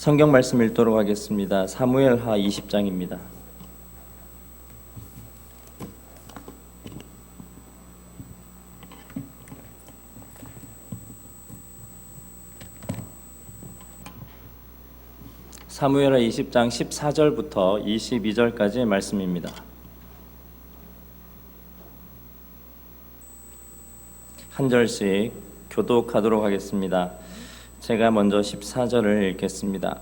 성경 말씀 읽도록 하겠습니다. 사무엘하 20장입니다. 사무엘하 20장 14절부터 22절까지의 말씀입니다. 한 절씩 교독하도록 하겠습니다. 제가 먼저 14절을 읽겠습니다.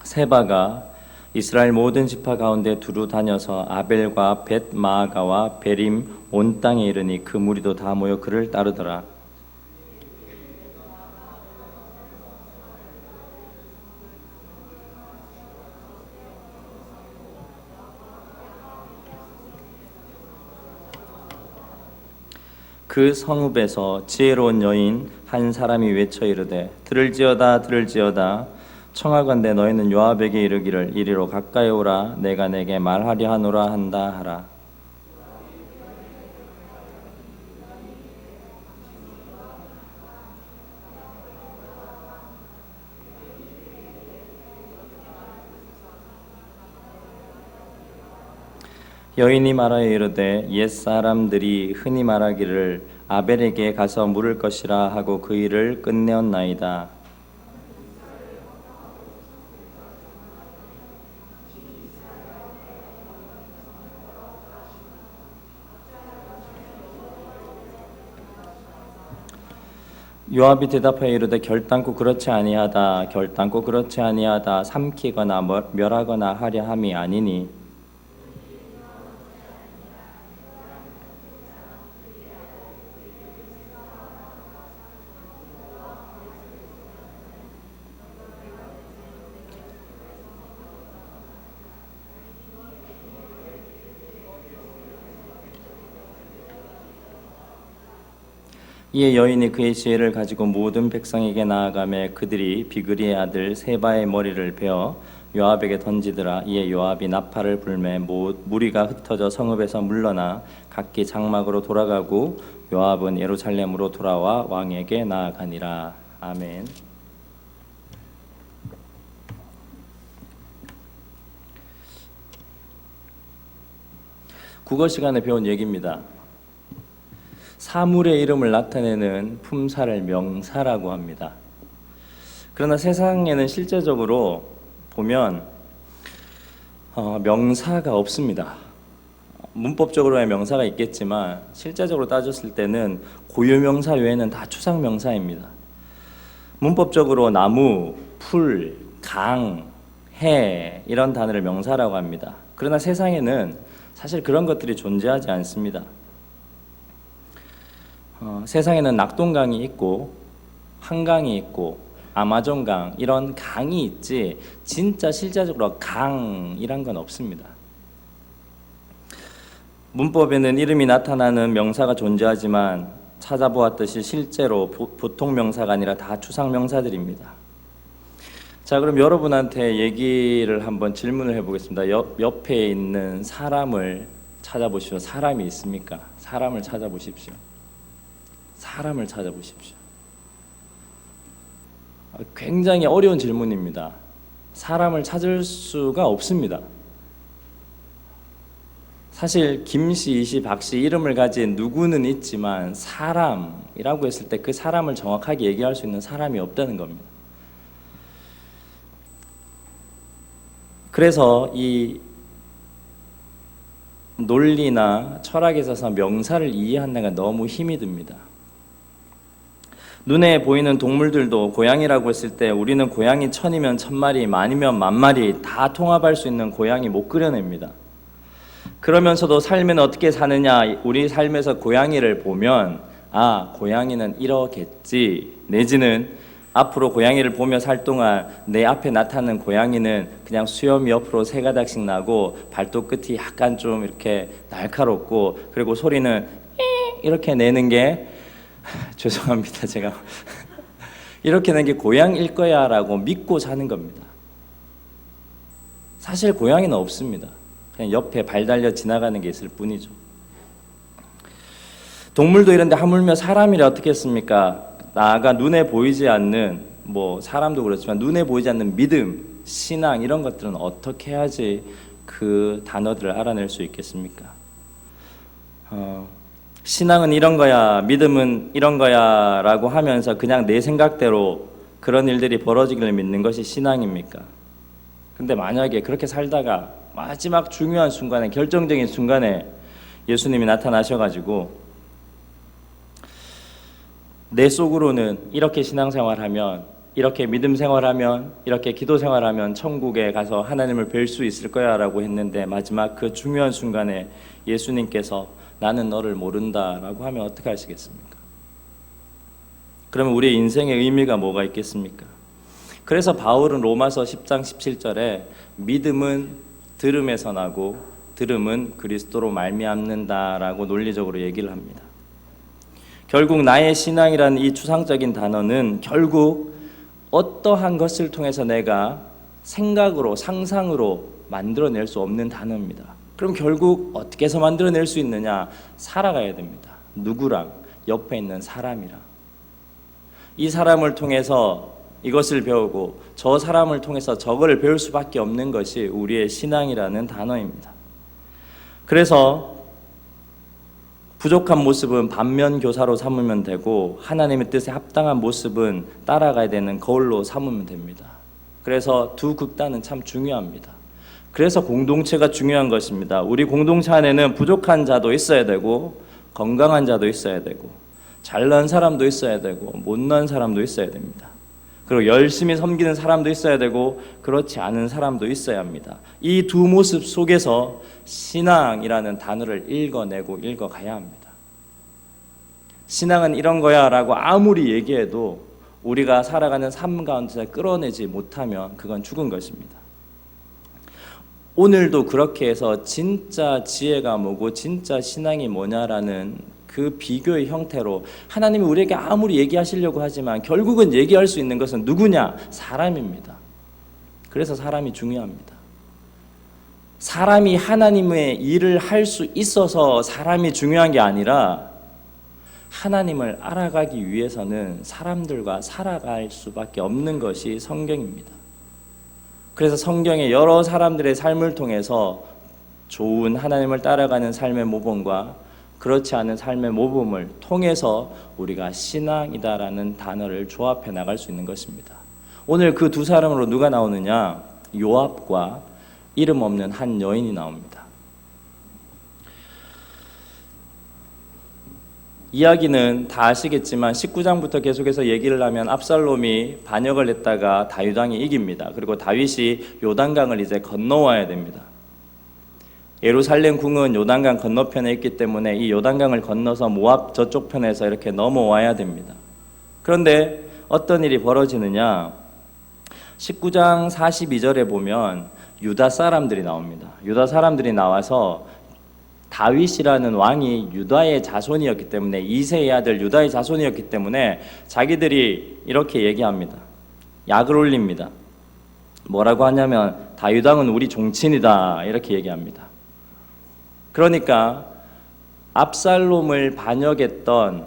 세바가 이스라엘 모든 지파 가운데 두루 다녀서 아벨과 벳마아가와 베림 온 땅에 이르니 그 무리도 다 모여 그를 따르더라. 그 성읍에서 지혜로운 여인 한 사람이 외쳐 이르되 들을지어다 들을지어다 청하건대 너희는 요압에게 이르기를 이리로 가까이 오라 내가 내게 말하려 하노라 한다 하라. 여인이 말하여 이르되 옛사람들이 흔히 말하기를 아벨에게 가서 물을 것이라 하고 그 일을 끝내었나이다. 요압이 대답하여 이르되 결단코 그렇지 아니하다 결단코 그렇지 아니하다 삼키거나 멸하거나 하려 함이 아니니 이에 여인이 그의 지혜를 가지고 모든 백성에게 나아가매 그들이 비그리의 아들 세바의 머리를 베어 요압에게 던지더라. 이에 요압이 나팔을 불매 무리가 흩어져 성읍에서 물러나 각기 장막으로 돌아가고 요압은 예루살렘으로 돌아와 왕에게 나아가니라. 아멘. 국어 시간에 배운 얘기입니다. 사물의 이름을 나타내는 품사를 명사라고 합니다. 그러나 세상에는 실제적으로 보면 명사가 없습니다. 문법적으로야 명사가 있겠지만 실제적으로 따졌을 때는 고유명사 외에는 다 추상명사입니다. 문법적으로 나무, 풀, 강, 해 이런 단어를 명사라고 합니다. 그러나 세상에는 사실 그런 것들이 존재하지 않습니다. 세상에는 낙동강이 있고 한강이 있고 아마존강 이런 강이 있지 진짜 실제적으로 강이란 건 없습니다. 문법에는 이름이 나타나는 명사가 존재하지만 찾아보았듯이 실제로 보통 명사가 아니라 다 추상명사들입니다. 자, 그럼 여러분한테 얘기를 한번 질문을 해보겠습니다. 옆에 있는 사람을 찾아보시오. 사람이 있습니까? 사람을 찾아보십시오. 사람을 찾아보십시오. 굉장히 어려운 질문입니다. 사람을 찾을 수가 없습니다. 사실 김씨, 이씨, 박씨 이름을 가진 누구는 있지만 사람이라고 했을 때 그 사람을 정확하게 얘기할 수 있는 사람이 없다는 겁니다. 그래서 이 논리나 철학에 있어서 명사를 이해한다는 게 너무 힘이 듭니다. 눈에 보이는 동물들도 고양이라고 했을 때 우리는 고양이 1000이면 1000마리, 만이면 만마리 다 통합할 수 있는 고양이 못 그려냅니다. 그러면서도 삶은 어떻게 사느냐, 우리 삶에서 고양이를 보면 고양이는 이러겠지, 내지는 앞으로 고양이를 보며 살 동안 내 앞에 나타나는 고양이는 그냥 수염이 옆으로 세 가닥씩 나고 발톱 끝이 약간 좀 이렇게 날카롭고 그리고 소리는 이렇게 내는 게 죄송합니다. 제가 이렇게 낸 게 고양이일 거야 라고 믿고 사는 겁니다. 사실 고양이는 없습니다. 그냥 옆에 발 달려 지나가는 게 있을 뿐이죠. 동물도 이런데 하물며 사람이라 어떻게 했습니까? 나아가 눈에 보이지 않는 뭐 사람도 그렇지만 눈에 보이지 않는 믿음, 신앙 이런 것들은 어떻게 해야지 그 단어들을 알아낼 수 있겠습니까? 신앙은 이런 거야, 믿음은 이런 거야 라고 하면서 그냥 내 생각대로 그런 일들이 벌어지기를 믿는 것이 신앙입니까? 근데 만약에 그렇게 살다가 마지막 중요한 순간에, 결정적인 순간에 예수님이 나타나셔가지고 내 속으로는 이렇게 신앙생활하면, 이렇게 믿음 생활하면, 이렇게 기도 생활하면 천국에 가서 하나님을 뵐 수 있을 거야 라고 했는데 마지막 그 중요한 순간에 예수님께서 나는 너를 모른다 라고 하면 어떻게 하시겠습니까? 그러면 우리의 인생의 의미가 뭐가 있겠습니까? 그래서 바울은 로마서 10장 17절에 믿음은 들음에서 나고 들음은 그리스도로 말미암는다라고 논리적으로 얘기를 합니다. 결국 나의 신앙이라는 이 추상적인 단어는 결국 어떠한 것을 통해서 내가 생각으로, 상상으로 만들어낼 수 없는 단어입니다. 그럼 결국 어떻게 해서 만들어낼 수 있느냐? 살아가야 됩니다. 누구랑? 옆에 있는 사람이랑. 이 사람을 통해서 이것을 배우고 저 사람을 통해서 저거를 배울 수밖에 없는 것이 우리의 신앙이라는 단어입니다. 그래서 부족한 모습은 반면교사로 삼으면 되고 하나님의 뜻에 합당한 모습은 따라가야 되는 거울로 삼으면 됩니다. 그래서 두 극단은 참 중요합니다. 그래서 공동체가 중요한 것입니다. 우리 공동체 안에는 부족한 자도 있어야 되고 건강한 자도 있어야 되고 잘난 사람도 있어야 되고 못난 사람도 있어야 됩니다. 그리고 열심히 섬기는 사람도 있어야 되고 그렇지 않은 사람도 있어야 합니다. 이 두 모습 속에서 신앙이라는 단어를 읽어내고 읽어가야 합니다. 신앙은 이런 거야 라고 아무리 얘기해도 우리가 살아가는 삶 가운데 끌어내지 못하면 그건 죽은 것입니다. 오늘도 그렇게 해서 진짜 지혜가 뭐고 진짜 신앙이 뭐냐라는 그 비교의 형태로 하나님이 우리에게 아무리 얘기하시려고 하지만 결국은 얘기할 수 있는 것은 누구냐? 사람입니다. 그래서 사람이 중요합니다. 사람이 하나님의 일을 할 수 있어서 사람이 중요한 게 아니라 하나님을 알아가기 위해서는 사람들과 살아갈 수밖에 없는 것이 성경입니다. 그래서 성경의 여러 사람들의 삶을 통해서 좋은 하나님을 따라가는 삶의 모범과 그렇지 않은 삶의 모범을 통해서 우리가 신앙이다라는 단어를 조합해 나갈 수 있는 것입니다. 오늘 그 두 사람으로 누가 나오느냐? 요압과 이름 없는 한 여인이 나옵니다. 이야기는 다 아시겠지만 19장부터 계속해서 얘기를 하면 압살롬이 반역을 했다가 다윗 왕이 이깁니다. 그리고 다윗이 요단강을 이제 건너와야 됩니다. 예루살렘 궁은 요단강 건너편에 있기 때문에 이 요단강을 건너서 모압 저쪽 편에서 이렇게 넘어와야 됩니다. 그런데 어떤 일이 벌어지느냐? 19장 42절에 보면 유다 사람들이 나옵니다. 유다 사람들이 나와서 다윗이라는 왕이 유다의 자손이었기 때문에 이새의 아들 유다의 자손이었기 때문에 자기들이 이렇게 얘기합니다. 약을 올립니다. 뭐라고 하냐면 다윗 왕은 우리 종친이다 이렇게 얘기합니다. 그러니까 압살롬을 반역했던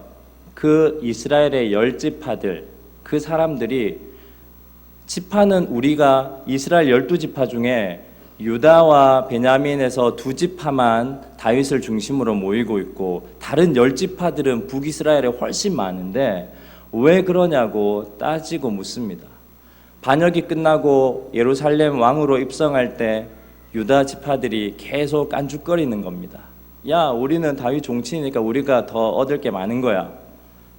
그 이스라엘의 10지파들 그 사람들이 지파는 우리가 이스라엘 12지파 중에 유다와 베냐민에서 2지파만 다윗을 중심으로 모이고 있고 다른 10지파들은 북이스라엘에 훨씬 많은데 왜 그러냐고 따지고 묻습니다. 반역이 끝나고 예루살렘 왕으로 입성할 때 유다 지파들이 계속 깐죽거리는 겁니다. 야, 우리는 다윗 종친이니까 우리가 더 얻을 게 많은 거야.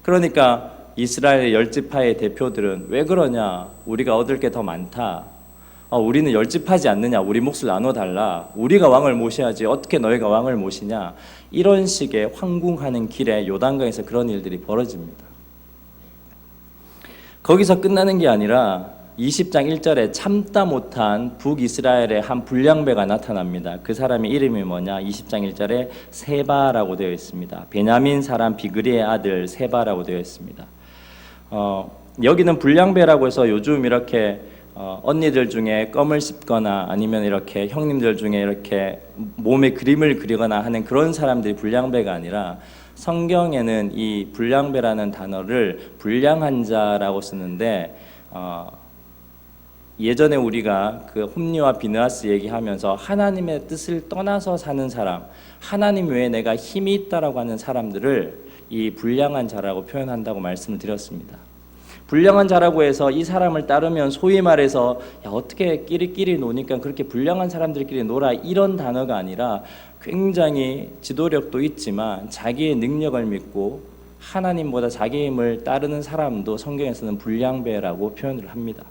그러니까 이스라엘 10지파의 대표들은 왜 그러냐? 우리가 얻을 게 더 많다. 우리는 10지파지 않느냐? 우리 몫을 나눠달라. 우리가 왕을 모셔야지 어떻게 너희가 왕을 모시냐? 이런 식의 황궁하는 길에 요단강에서 그런 일들이 벌어집니다. 거기서 끝나는 게 아니라 20장 1절에 참다 못한 북이스라엘의 한 불량배가 나타납니다. 그 사람의 이름이 뭐냐? 20장 1절에 세바라고 되어 있습니다. 베냐민 사람 비그리의 아들 세바라고 되어 있습니다. 여기는 불량배라고 해서 요즘 이렇게 언니들 중에 껌을 씹거나 아니면 이렇게 형님들 중에 이렇게 몸에 그림을 그리거나 하는 그런 사람들이 불량배가 아니라 성경에는 이 불량배라는 단어를 불량한 자라고 쓰는데 예전에 우리가 그 홈리와 비느하스 얘기하면서 하나님의 뜻을 떠나서 사는 사람, 하나님 외에 내가 힘이 있다라고 하는 사람들을 이 불량한 자라고 표현한다고 말씀을 드렸습니다. 불량한 자라고 해서 이 사람을 따르면 소위 말해서 야, 어떻게 끼리끼리 노니까 그렇게 불량한 사람들끼리 놀아, 이런 단어가 아니라 굉장히 지도력도 있지만 자기의 능력을 믿고 하나님보다 자기 힘을 따르는 사람도 성경에서는 불량배라고 표현을 합니다.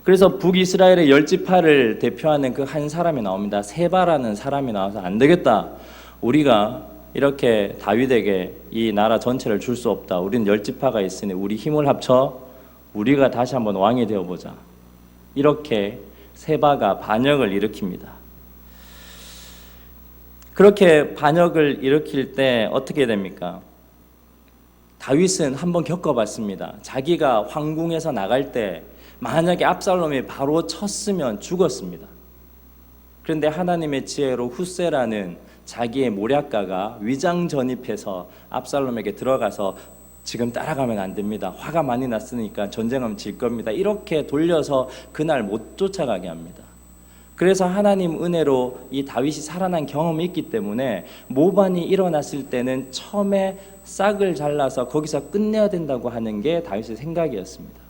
그래서 북이스라엘의 10지파를 대표하는 그 한 사람이 나옵니다. 세바라는 사람이 나와서 안 되겠다, 우리가 이렇게 다윗에게 이 나라 전체를 줄 수 없다, 우리는 10지파가 있으니 우리 힘을 합쳐 우리가 다시 한번 왕이 되어보자, 이렇게 세바가 반역을 일으킵니다. 그렇게 반역을 일으킬 때 어떻게 됩니까? 다윗은 한번 겪어봤습니다. 자기가 황궁에서 나갈 때 만약에 압살롬이 바로 쳤으면 죽었습니다. 그런데 하나님의 지혜로 후세라는 자기의 모략가가 위장 전입해서 압살롬에게 들어가서 지금 따라가면 안 됩니다, 화가 많이 났으니까 전쟁하면 질 겁니다, 이렇게 돌려서 그날 못 쫓아가게 합니다. 그래서 하나님 은혜로 이 다윗이 살아난 경험이 있기 때문에 모반이 일어났을 때는 처음에 싹을 잘라서 거기서 끝내야 된다고 하는 게 다윗의 생각이었습니다.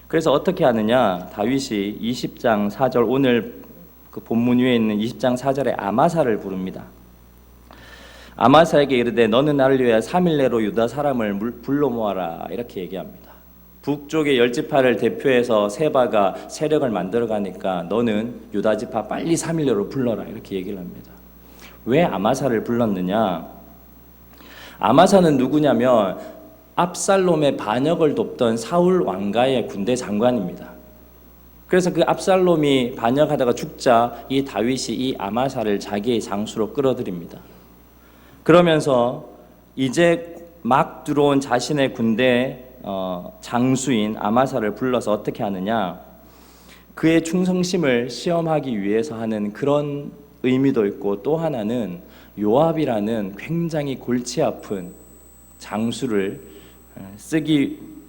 그래서 어떻게 하느냐, 다윗이 20장 4절, 오늘 그 본문 위에 있는 20장 4절에 아마사를 부릅니다. 아마사에게 이르되 너는 나를 위하여 3일 내로 유다 사람을 불러 모아라, 이렇게 얘기합니다. 북쪽의 10지파를 대표해서 세바가 세력을 만들어 가니까 너는 유다 지파 빨리 3일 내로 불러라, 이렇게 얘기를 합니다. 왜 아마사를 불렀느냐? 아마사는 누구냐면 압살롬의 반역을 돕던 사울 왕가의 군대 장관입니다. 그래서 그 압살롬이 반역하다가 죽자 이 다윗이 이 아마사를 자기의 장수로 끌어들입니다. 그러면서 이제 막 들어온 자신의 군대 장수인 아마사를 불러서 어떻게 하느냐, 그의 충성심을 시험하기 위해서 하는 그런 의미도 있고, 또 하나는 요압이라는 굉장히 골치 아픈 장수를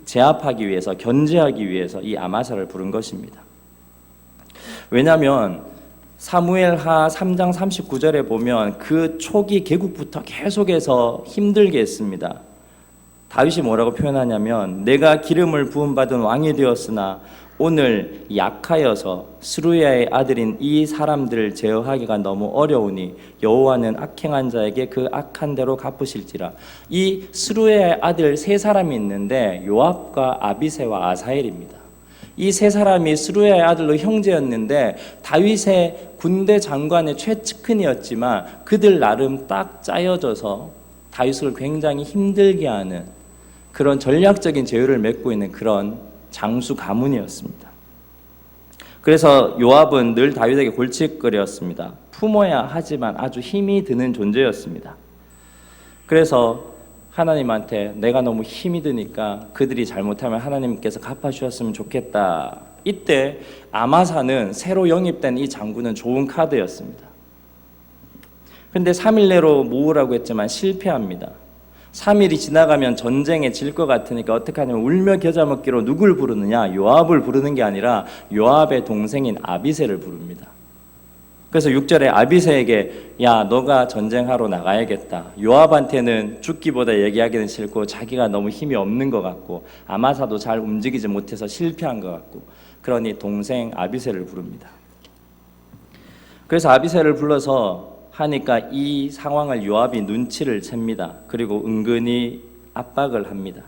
제압하기 위해서, 견제하기 위해서 이 아마사를 부른 것입니다. 왜냐하면 사무엘하 3장 39절에 보면 그 초기 개국부터 계속해서 힘들게 했습니다. 다윗이 뭐라고 표현하냐면 내가 기름을 부음받은 왕이 되었으나 오늘 약하여서 스루야의 아들인 이 사람들을 제어하기가 너무 어려우니 여호와는 악행한 자에게 그 악한 대로 갚으실지라. 이 스루야의 아들 세 사람이 있는데 요압과 아비새와 아사엘입니다. 이 세 사람이 스루야의 아들로 형제였는데 다윗의 군대 장관의 최측근이었지만 그들 나름 딱 짜여져서 다윗을 굉장히 힘들게 하는 그런 전략적인 제휴를 맺고 있는 그런 장수 가문이었습니다. 그래서 요압은 늘 다윗에게 골칫거리였습니다. 품어야 하지만 아주 힘이 드는 존재였습니다. 그래서 하나님한테 내가 너무 힘이 드니까 그들이 잘못하면 하나님께서 갚아주셨으면 좋겠다. 이때 아마사는 새로 영입된 이 장군은 좋은 카드였습니다. 그런데 3일 내로 모으라고 했지만 실패합니다. 3일이 지나가면 전쟁에 질 것 같으니까 어떻게 하냐면 울며 겨자 먹기로 누굴 부르느냐, 요압을 부르는 게 아니라 요압의 동생인 아비새를 부릅니다. 그래서 6절에 아비새에게 야 너가 전쟁하러 나가야겠다. 요압한테는 죽기보다 얘기하기는 싫고 자기가 너무 힘이 없는 것 같고 아마사도 잘 움직이지 못해서 실패한 것 같고 그러니 동생 아비새를 부릅니다. 그래서 아비새를 불러서 하니까 이 상황을 요압이 눈치를 챕니다. 그리고 은근히 압박을 합니다.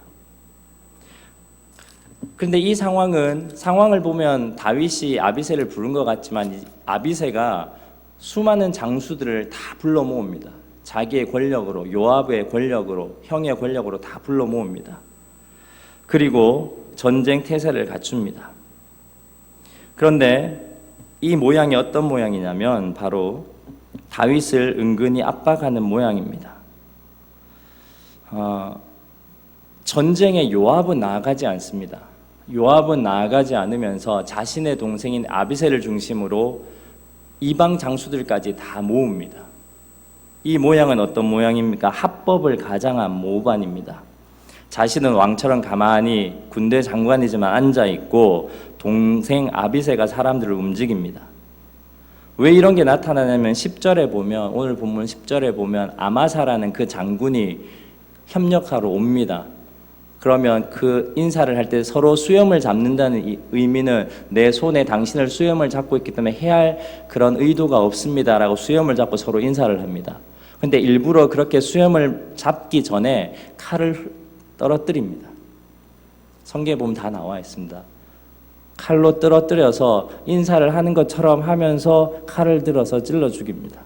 그런데 이 상황을 보면 다윗이 아비새를 부른 것 같지만 아비새가 수많은 장수들을 다 불러 모읍니다. 자기의 권력으로, 요압의 권력으로, 형의 권력으로 다 불러 모읍니다. 그리고 전쟁 태세를 갖춥니다. 그런데 이 모양이 어떤 모양이냐면 바로 다윗을 은근히 압박하는 모양입니다. 전쟁에 요압은 나아가지 않습니다. 요압은 나아가지 않으면서 자신의 동생인 아비새를 중심으로 이방 장수들까지 다 모읍니다. 이 모양은 어떤 모양입니까? 합법을 가장한 모반입니다. 자신은 왕처럼 가만히 군대 장관이지만 앉아 있고 동생 아비새가 사람들을 움직입니다. 왜 이런 게 나타나냐면 10절에 보면, 오늘 본문 10절에 보면 아마사라는 그 장군이 협력하러 옵니다. 그러면 그 인사를 할 때 서로 수염을 잡는다는 이 의미는 내 손에 당신을 수염을 잡고 있기 때문에 해야 할 그런 의도가 없습니다라고 수염을 잡고 서로 인사를 합니다. 근데 일부러 그렇게 수염을 잡기 전에 칼을 떨어뜨립니다. 성경에 보면 다 나와 있습니다. 칼로 떨어뜨려서 인사를 하는 것처럼 하면서 칼을 들어서 찔러 죽입니다.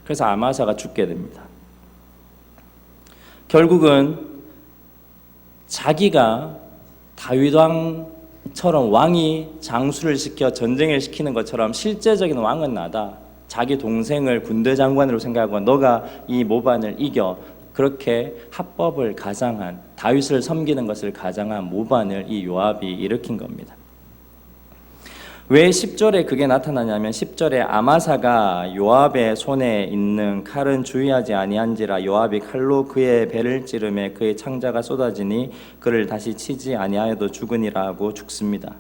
그래서 아마사가 죽게 됩니다. 결국은 자기가 다윗 왕처럼 왕이 장수를 시켜 전쟁을 시키는 것처럼 실제적인 왕은 나다. 자기 동생을 군대 장관으로 생각하고 너가 이 모반을 이겨, 그렇게 합법을 가장한, 다윗을 섬기는 것을 가장한 모반을 이 요압이 일으킨 겁니다. 왜 10절에 그게 나타나냐면 10절에 아마사가 요압의 손에 있는 칼은 주의하지 아니한지라 요압이 칼로 그의 배를 찌르매 그의 창자가 쏟아지니 그를 다시 치지 아니하여도 죽으니라 하고 죽습니다.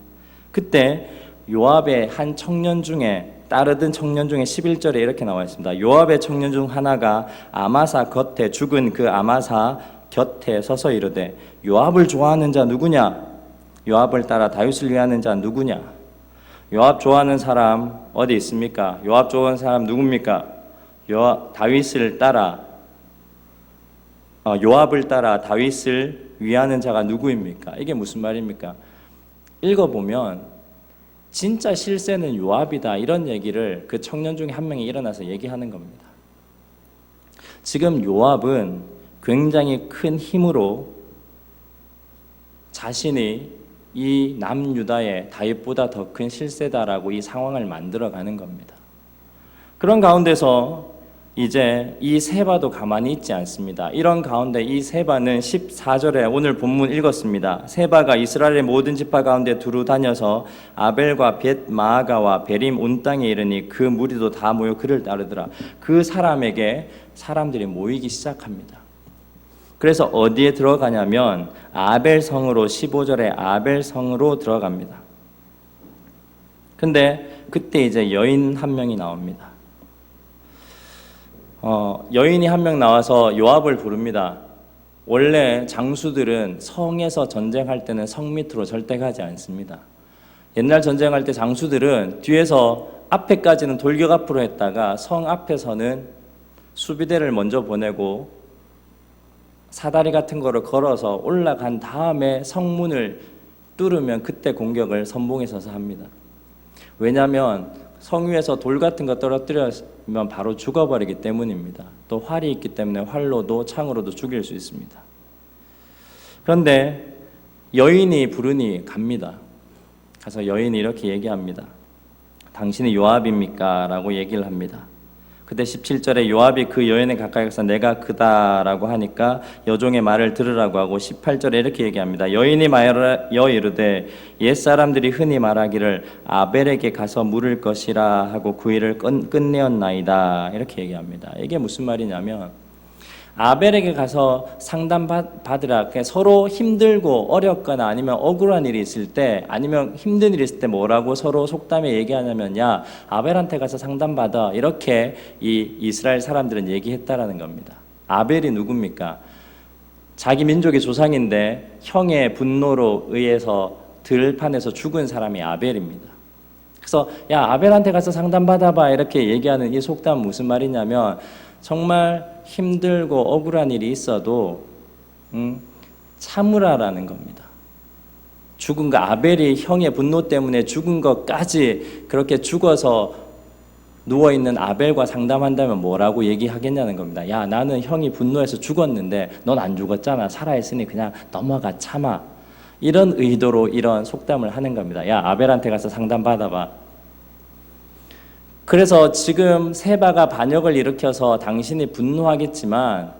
그때 요압의 한 청년 중에, 따르던 청년 중에 11절에 이렇게 나와 있습니다. 요압의 청년 중 하나가 아마사 곁에, 죽은 그 아마사 곁에 서서 이르되 요압을 좋아하는 자 누구냐? 요압을 따라 다윗을 위하는 자 누구냐? 요압 좋아하는 사람 어디 있습니까? 요압 좋아하는 사람 누굽니까? 다윗을 따라, 요압을 따라 다윗을 위하는 자가 누구입니까? 이게 무슨 말입니까? 읽어보면 진짜 실세는 요압이다, 이런 얘기를 그 청년 중에 한 명이 일어나서 얘기하는 겁니다. 지금 요압은 굉장히 큰 힘으로 자신이 이 남유다의 다윗보다 더 큰 실세다라고 이 상황을 만들어가는 겁니다. 그런 가운데서 이제 이 세바도 가만히 있지 않습니다. 이런 가운데 이 세바는 14절에 오늘 본문 읽었습니다. 세바가 이스라엘의 모든 지파 가운데 두루 다녀서 아벨과 벳 마아가와 베림 온 땅에 이르니 그 무리도 다 모여 그를 따르더라. 그 사람에게 사람들이 모이기 시작합니다. 그래서 어디에 들어가냐면 아벨성으로, 15절에 아벨성으로 들어갑니다. 근데 그때 이제 여인 한 명이 나옵니다. 여인이 한 명 나와서 요압을 부릅니다. 원래 장수들은 성에서 전쟁할 때는 성 밑으로 절대 가지 않습니다. 옛날 전쟁할 때 장수들은 뒤에서 앞에까지는 돌격 앞으로 했다가 성 앞에서는 수비대를 먼저 보내고 사다리 같은 거를 걸어서 올라간 다음에 성문을 뚫으면 그때 공격을 선봉에 서서 합니다. 왜냐하면 성 위에서 돌 같은 거 떨어뜨리면 바로 죽어버리기 때문입니다. 또 활이 있기 때문에 활로도 창으로도 죽일 수 있습니다. 그런데 여인이 부르니 갑니다. 가서 여인이 이렇게 얘기합니다. 당신이 요압입니까? 라고 얘기를 합니다. 그때 17절에 요압이 그 여인에 가까이 가서 내가 그다라고 하니까 여종의 말을 들으라고 하고 18절에 이렇게 얘기합니다. 여인이 말하여 이르되 옛사람들이 흔히 말하기를 아벨에게 가서 물을 것이라 하고 그 일을 끝내었나이다, 이렇게 얘기합니다. 이게 무슨 말이냐면 아벨에게 가서 상담받으라. 서로 힘들고 어렵거나 아니면 억울한 일이 있을 때, 아니면 힘든 일이 있을 때 뭐라고 서로 속담에 얘기하냐면 야, 아벨한테 가서 상담받아, 이렇게 이 이스라엘 사람들은 얘기했다라는 겁니다. 아벨이 누굽니까? 자기 민족의 조상인데 형의 분노로 의해서 들판에서 죽은 사람이 아벨입니다. 그래서 야, 아벨한테 가서 상담받아봐, 이렇게 얘기하는 이 속담은 무슨 말이냐면 정말 힘들고 억울한 일이 있어도 참으라라는 겁니다. 죽은 거, 아벨이 형의 분노 때문에 죽은 것까지 그렇게 죽어서 누워있는 아벨과 상담한다면 뭐라고 얘기하겠냐는 겁니다. 야, 나는 형이 분노해서 죽었는데 넌 안 죽었잖아. 살아있으니 그냥 넘어가, 참아. 이런 의도로 이런 속담을 하는 겁니다. 야, 아벨한테 가서 상담 받아봐. 그래서 지금 세바가 반역을 일으켜서 당신이 분노하겠지만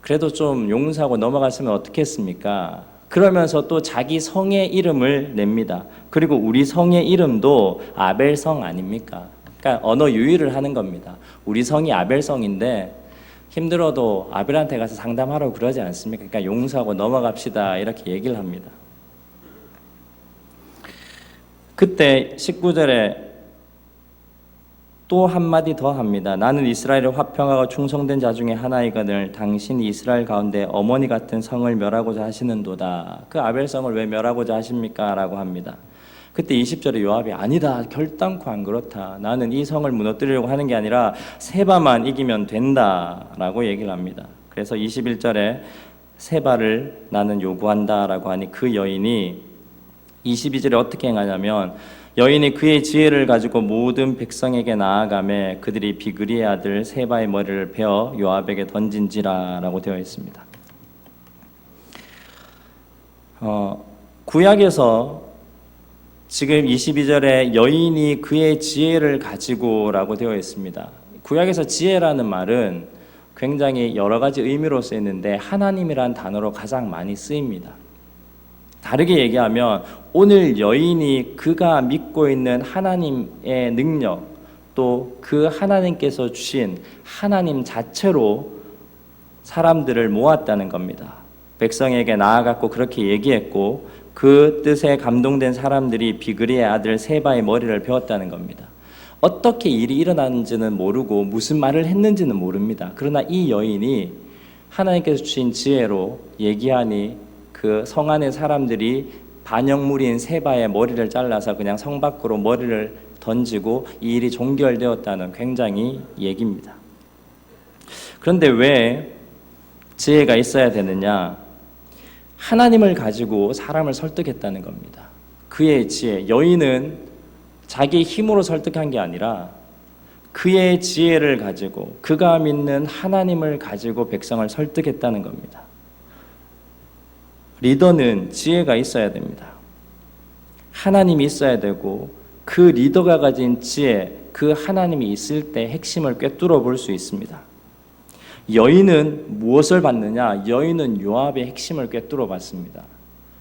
그래도 좀 용서하고 넘어갔으면 어떻겠습니까? 그러면서 또 자기 성의 이름을 냅니다. 그리고 우리 성의 이름도 아벨성 아닙니까? 그러니까 언어 유희를 하는 겁니다. 우리 성이 아벨성인데 힘들어도 아벨한테 가서 상담하라고 그러지 않습니까? 그러니까 용서하고 넘어갑시다 이렇게 얘기를 합니다. 그때 19절에 또 한마디 더 합니다. 나는 이스라엘을 화평하고 충성된 자 중에 하나이거늘 당신이 이스라엘 가운데 어머니 같은 성을 멸하고자 하시는도다. 그 아벨 성을 왜 멸하고자 하십니까? 라고 합니다. 그때 20절에 요압이 아니다, 결단코 안 그렇다, 나는 이 성을 무너뜨리려고 하는 게 아니라 세바만 이기면 된다 라고 얘기를 합니다. 그래서 21절에 세바를 나는 요구한다 라고 하니 그 여인이 22절에 어떻게 행하냐면 여인이 그의 지혜를 가지고 모든 백성에게 나아가매 그들이 비그리의 아들 세바의 머리를 베어 요압에게 던진지라 라고 되어 있습니다. 구약에서 지금 22절에 여인이 그의 지혜를 가지고 라고 되어 있습니다. 구약에서 지혜라는 말은 굉장히 여러 가지 의미로 쓰이는데 하나님이란 단어로 가장 많이 쓰입니다. 다르게 얘기하면 오늘 여인이 그가 믿고 있는 하나님의 능력, 또 그 하나님께서 주신 하나님 자체로 사람들을 모았다는 겁니다. 백성에게 나아갔고 그렇게 얘기했고 그 뜻에 감동된 사람들이 비그리의 아들 세바의 머리를 베었다는 겁니다. 어떻게 일이 일어났는지는 모르고 무슨 말을 했는지는 모릅니다. 그러나 이 여인이 하나님께서 주신 지혜로 얘기하니 그 성 안의 사람들이 반영물인 세바의 머리를 잘라서 그냥 성 밖으로 머리를 던지고 이 일이 종결되었다는 굉장히 얘기입니다. 그런데 왜 지혜가 있어야 되느냐? 하나님을 가지고 사람을 설득했다는 겁니다. 그의 지혜, 여인은 자기 힘으로 설득한 게 아니라 그의 지혜를 가지고 그가 믿는 하나님을 가지고 백성을 설득했다는 겁니다. 리더는 지혜가 있어야 됩니다. 하나님이 있어야 되고 그 리더가 가진 지혜, 그 하나님이 있을 때 핵심을 꿰뚫어 볼 수 있습니다. 여인은 무엇을 받느냐? 여인은 요압의 핵심을 꿰뚫어 봤습니다.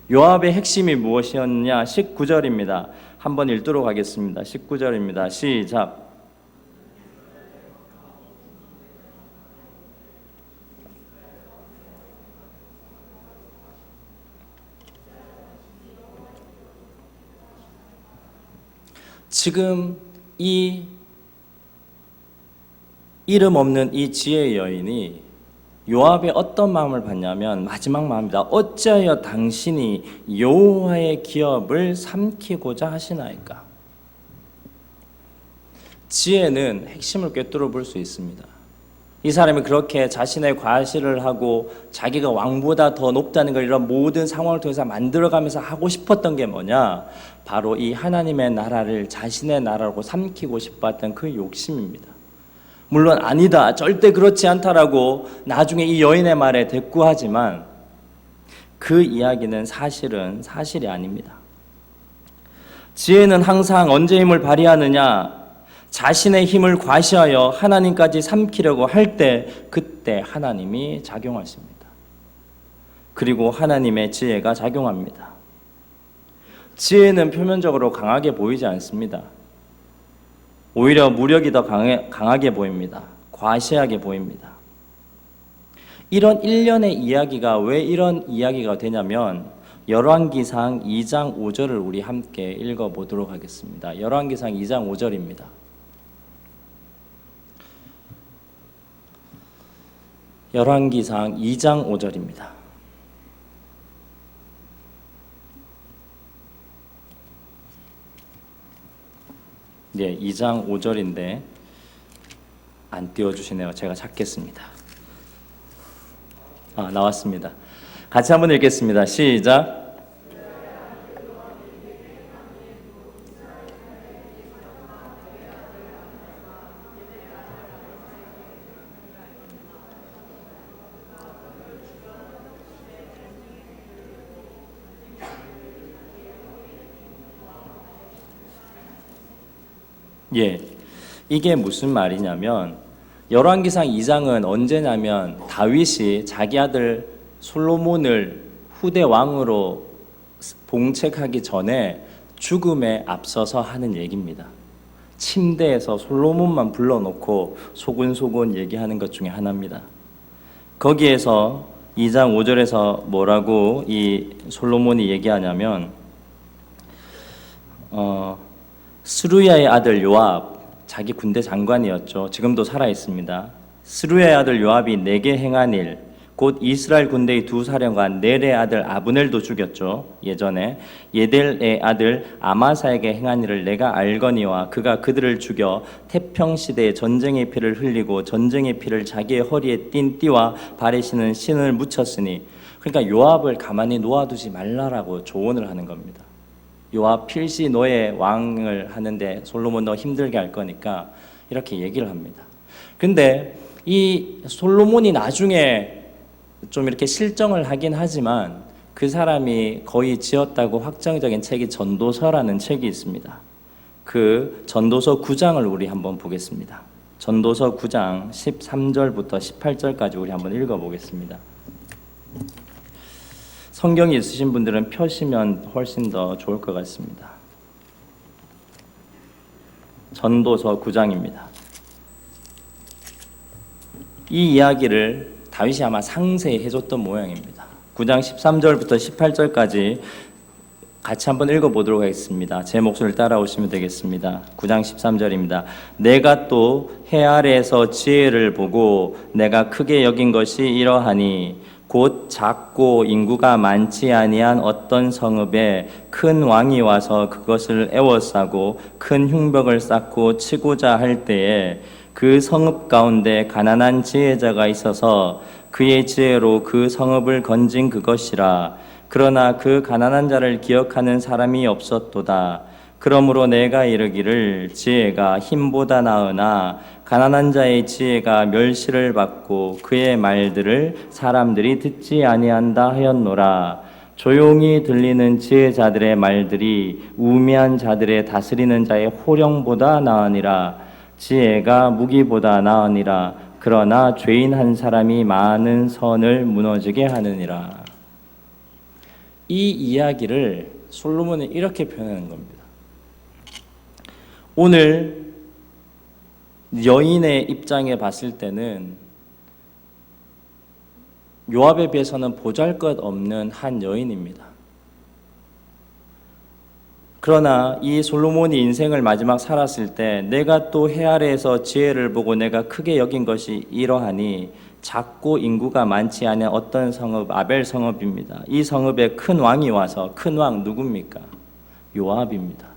요압의 핵심이 무엇이었냐? 19절입니다. 한번 읽도록 하겠습니다. 19절입니다. 시작. 지금 이 이름 없는 이 지혜의 여인이 요압의 어떤 마음을 받냐면 마지막 마음입니다. 어찌하여 당신이 여호와의 기업을 삼키고자 하시나이까? 지혜는 핵심을 꿰뚫어 볼 수 있습니다. 이 사람이 그렇게 자신의 과시를 하고 자기가 왕보다 더 높다는 걸 이런 모든 상황을 통해서 만들어가면서 하고 싶었던 게 뭐냐? 바로 이 하나님의 나라를 자신의 나라로 삼키고 싶었던 그 욕심입니다. 물론 아니다, 절대 그렇지 않다라고 나중에 이 여인의 말에 대꾸하지만 그 이야기는 사실은 사실이 아닙니다. 지혜는 항상 언제 힘을 발휘하느냐? 자신의 힘을 과시하여 하나님까지 삼키려고 할 때 그때 하나님이 작용하십니다. 그리고 하나님의 지혜가 작용합니다. 지혜는 표면적으로 강하게 보이지 않습니다. 오히려 무력이 더 강하게 보입니다. 과시하게 보입니다. 이런 일련의 이야기가 왜 이런 이야기가 되냐면 열왕기상 2장 5절을 우리 함께 읽어보도록 하겠습니다. 열왕기상 2장 5절입니다. 열왕기상 2장 5절입니다. 네, 2장 5절인데 안 띄워주시네요. 제가 찾겠습니다. 나왔습니다. 같이 한번 읽겠습니다. 시작. 예, 이게 무슨 말이냐면 열왕기상 2장은 언제냐면 다윗이 자기 아들 솔로몬을 후대 왕으로 봉책하기 전에 죽음에 앞서서 하는 얘기입니다. 침대에서 솔로몬만 불러놓고 소곤소곤 얘기하는 것 중에 하나입니다. 거기에서 2장 5절에서 뭐라고 이 솔로몬이 얘기하냐면 스루야의 아들 요압, 자기 군대 장관이었죠. 지금도 살아 있습니다. 스루야의 아들 요압이 내게 행한 일, 곧 이스라엘 군대의 두 사령관 넬의 아들 아브넬도 죽였죠. 예전에 예델의 아들 아마사에게 행한 일을 내가 알거니와 그가 그들을 죽여 태평 시대에 전쟁의 피를 흘리고 전쟁의 피를 자기의 허리에 띤 띠와 발에 신은 신을 묻혔으니, 그러니까 요압을 가만히 놓아두지 말라라고 조언을 하는 겁니다. 요압 필시 너의 왕을 하는데 솔로몬 너 힘들게 할 거니까 이렇게 얘기를 합니다. 근데 이 솔로몬이 나중에 좀 이렇게 실정을 하긴 하지만 그 사람이 거의 지었다고 확정적인 책이 전도서라는 책이 있습니다. 그 전도서 9장을 우리 한번 보겠습니다. 전도서 9장 13절부터 18절까지 우리 한번 읽어보겠습니다. 성경이 있으신 분들은 펴시면 훨씬 더 좋을 것 같습니다. 전도서 9장입니다. 이 이야기를 다윗이 아마 상세히 해줬던 모양입니다. 9장 13절부터 18절까지 같이 한번 읽어보도록 하겠습니다. 제 목소리를 따라오시면 되겠습니다. 9장 13절입니다. 내가 또 해 아래에서 지혜를 보고 내가 크게 여긴 것이 이러하니 곧 작고 인구가 많지 아니한 어떤 성읍에 큰 왕이 와서 그것을 에워싸고 큰 흉벽을 쌓고 치고자 할 때에 그 성읍 가운데 가난한 지혜자가 있어서 그의 지혜로 그 성읍을 건진 그것이라. 그러나 그 가난한 자를 기억하는 사람이 없었도다. 그러므로 내가 이르기를 지혜가 힘보다 나으나 가난한 자의 지혜가 멸시를 받고 그의 말들을 사람들이 듣지 아니한다 하였노라. 조용히 들리는 지혜자들의 말들이 우매한 자들의 다스리는 자의 호령보다 나으니라. 지혜가 무기보다 나으니라. 그러나 죄인 한 사람이 많은 선을 무너지게 하느니라. 이 이야기를 솔로몬은 이렇게 표현하는 겁니다. 오늘 여인의 입장에 봤을 때는 요압에 비해서는 보잘것없는 한 여인입니다. 그러나 이 솔로몬이 인생을 마지막 살았을 때 내가 또 해 아래에서 지혜를 보고 내가 크게 여긴 것이 이러하니 작고 인구가 많지 않은 어떤 성읍, 아벨 성읍입니다. 이 성읍에 큰 왕이 와서, 큰 왕 누굽니까? 요압입니다.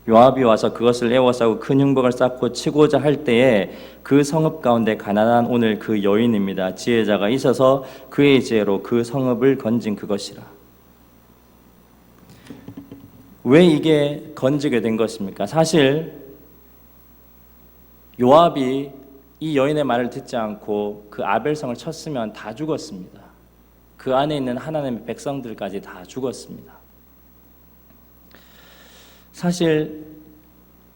요압이 와서 그것을 에워싸고 큰 흉벽을 쌓고 치고자 할 때에 그 성읍 가운데 가난한 오늘 그 여인입니다. 지혜자가 있어서 그의 지혜로 그 성읍을 건진 그것이라. 왜 이게 건지게 된 것입니까? 사실 요압이 이 여인의 말을 듣지 않고 그 아벨성을 쳤으면 다 죽었습니다. 그 안에 있는 하나님의 백성들까지 다 죽었습니다. 사실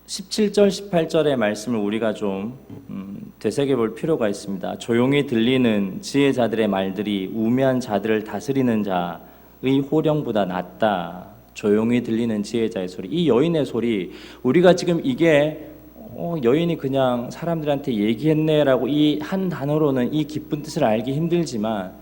17절, 18절의 말씀을 우리가 좀 되새겨볼 필요가 있습니다. 조용히 들리는 지혜자들의 말들이 우매한 자들을 다스리는 자의 호령보다 낫다. 조용히 들리는 지혜자의 소리, 이 여인의 소리, 우리가 지금 이게 여인이 그냥 사람들한테 얘기했네라고 이 한 단어로는 이 깊은 뜻을 알기 힘들지만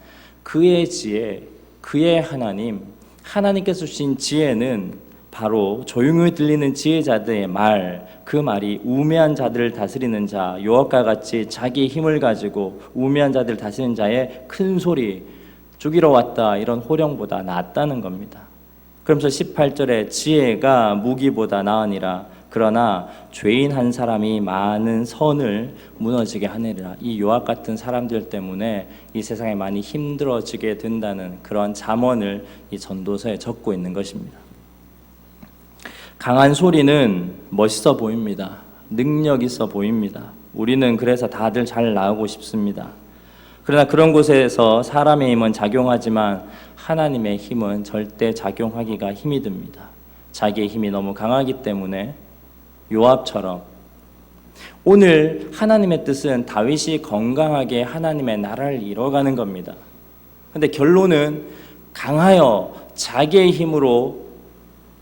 그의 지혜, 그의 하나님, 하나님께서 주신 지혜는 바로 조용히 들리는 지혜자들의 말, 그 말이 우매한 자들을 다스리는 자, 요압과 같이 자기의 힘을 가지고 우매한 자들을 다스리는 자의 큰 소리, 죽이러 왔다 이런 호령보다 낫다는 겁니다. 그러면서 18절에 지혜가 무기보다 나으니라. 그러나 죄인 한 사람이 많은 선을 무너지게 하느니라. 이 요압 같은 사람들 때문에 이 세상에 많이 힘들어지게 된다는 그런 잠언을 이 전도서에 적고 있는 것입니다. 강한 소리는 멋있어 보입니다. 능력 있어 보입니다. 우리는 그래서 다들 잘 나오고 싶습니다. 그러나 그런 곳에서 사람의 힘은 작용하지만 하나님의 힘은 절대 작용하기가 힘이 듭니다. 자기의 힘이 너무 강하기 때문에 요압처럼 오늘 하나님의 뜻은 다윗이 건강하게 하나님의 나라를 이뤄가는 겁니다. 그런데 결론은 강하여 자기의 힘으로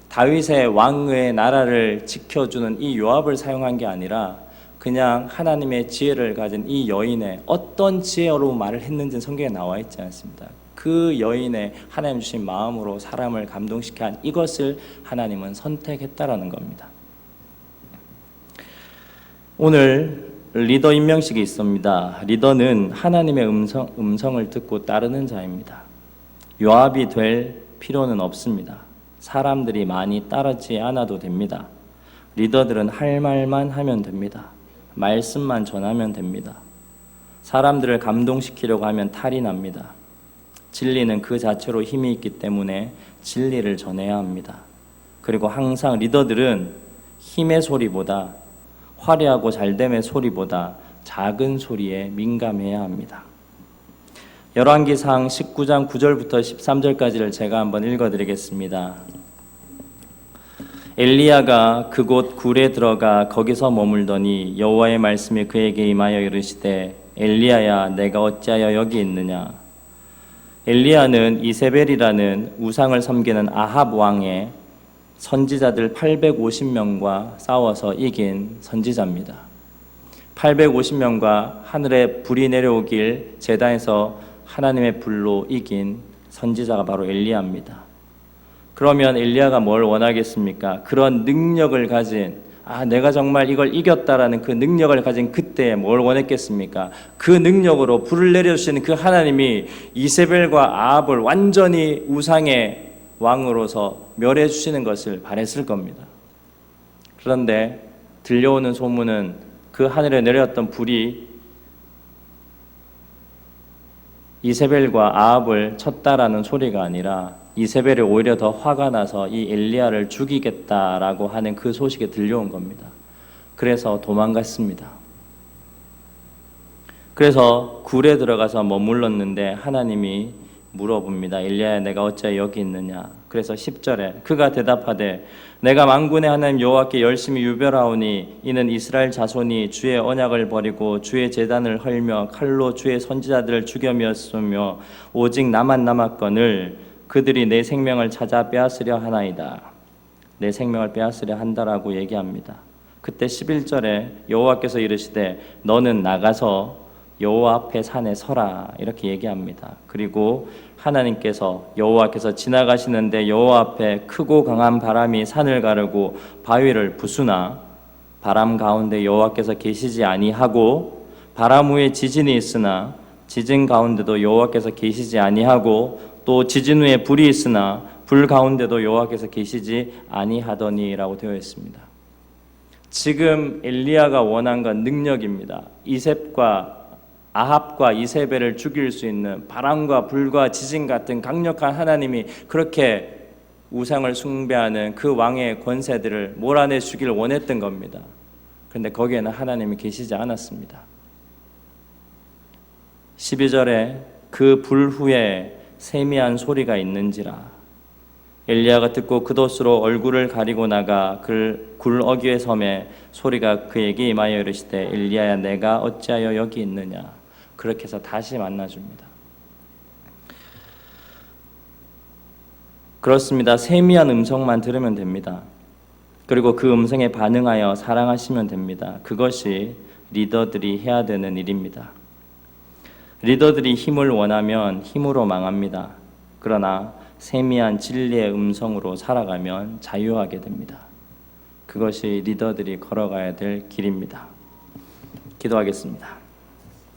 다윗의 왕의 나라를 지켜주는 이 요압을 사용한 게 아니라 그냥 하나님의 지혜를 가진 이 여인의 어떤 지혜로 말을 했는지는 성경에 나와 있지 않습니다. 그 여인의 하나님 주신 마음으로 사람을 감동시켜 한 이것을 하나님은 선택했다라는 겁니다. 오늘 리더 임명식이 있습니다. 리더는 하나님의 음성을 듣고 따르는 자입니다. 요압이 될 필요는 없습니다. 사람들이 많이 따르지 않아도 됩니다. 리더들은 할 말만 하면 됩니다. 말씀만 전하면 됩니다. 사람들을 감동시키려고 하면 탈이 납니다. 진리는 그 자체로 힘이 있기 때문에 진리를 전해야 합니다. 그리고 항상 리더들은 힘의 소리보다, 화려하고 잘됨의 소리보다 작은 소리에 민감해야 합니다. 열왕기상 19장 9절부터 13절까지를 제가 한번 읽어드리겠습니다. 엘리야가 그곳 굴에 들어가 거기서 머물더니 여호와의 말씀이 그에게 임하여 이르시되 엘리야야 내가 어찌하여 여기 있느냐. 엘리야는 이세벨이라는 우상을 섬기는 아합 왕의 선지자들 850명과 싸워서 이긴 선지자입니다. 850명과 하늘에 불이 내려오길 제단에서 하나님의 불로 이긴 선지자가 바로 엘리야입니다. 그러면 엘리야가 뭘 원하겠습니까? 그런 능력을 가진, 내가 정말 이걸 이겼다라는 그 능력을 가진 그때에 뭘 원했겠습니까? 그 능력으로 불을 내려주시는 그 하나님이 이세벨과 아합을 완전히 우상의 왕으로서 멸해 주시는 것을 바랬을 겁니다. 그런데 들려오는 소문은 그 하늘에 내렸던 불이 이세벨과 아합을 쳤다라는 소리가 아니라 이세벨이 오히려 더 화가 나서 이 엘리야를 죽이겠다라고 하는 그 소식이 들려온 겁니다. 그래서 도망갔습니다. 그래서 굴에 들어가서 머물렀는데 하나님이 물어봅니다. 엘리야야 내가 어찌 여기 있느냐. 그래서 10절에 그가 대답하되 내가 만군의 하나님 여호와께 열심히 유별하오니 이는 이스라엘 자손이 주의 언약을 버리고 주의 제단을 헐며 칼로 주의 선지자들을 죽여미었으며 오직 나만 남았거늘 그들이 내 생명을 찾아 빼앗으려 하나이다. 내 생명을 빼앗으려 한다라고 얘기합니다. 그때 11절에 여호와께서 이르시되 너는 나가서 여호와 앞에 산에 서라 이렇게 얘기합니다. 그리고 하나님께서 여호와께서 지나가시는데 여호와 앞에 크고 강한 바람이 산을 가르고 바위를 부수나 바람 가운데 여호와께서 계시지 아니하고 바람 후에 지진이 있으나 지진 가운데도 여호와께서 계시지 아니하고 또 지진 후에 불이 있으나 불 가운데도 여호와께서 계시지 아니하더니라고 되어 있습니다. 지금 엘리야가 원한 건 능력입니다. 아합과 이세벨을 죽일 수 있는 바람과 불과 지진 같은 강력한 하나님이 그렇게 우상을 숭배하는 그 왕의 권세들을 몰아내 주기를 원했던 겁니다. 그런데 거기에는 하나님이 계시지 않았습니다. 12절에 그 불 후에 세미한 소리가 있는지라 엘리야가 듣고 그돛으로 얼굴을 가리고 나가 그 굴 어귀에 섬에 소리가 그에게 임하여 이르시되 엘리야야 내가 어찌하여 여기 있느냐. 그렇게 해서 다시 만나줍니다. 그렇습니다. 세미한 음성만 들으면 됩니다. 그리고 그 음성에 반응하여 사랑하시면 됩니다. 그것이 리더들이 해야 되는 일입니다. 리더들이 힘을 원하면 힘으로 망합니다. 그러나 세미한 진리의 음성으로 살아가면 자유하게 됩니다. 그것이 리더들이 걸어가야 될 길입니다. 기도하겠습니다.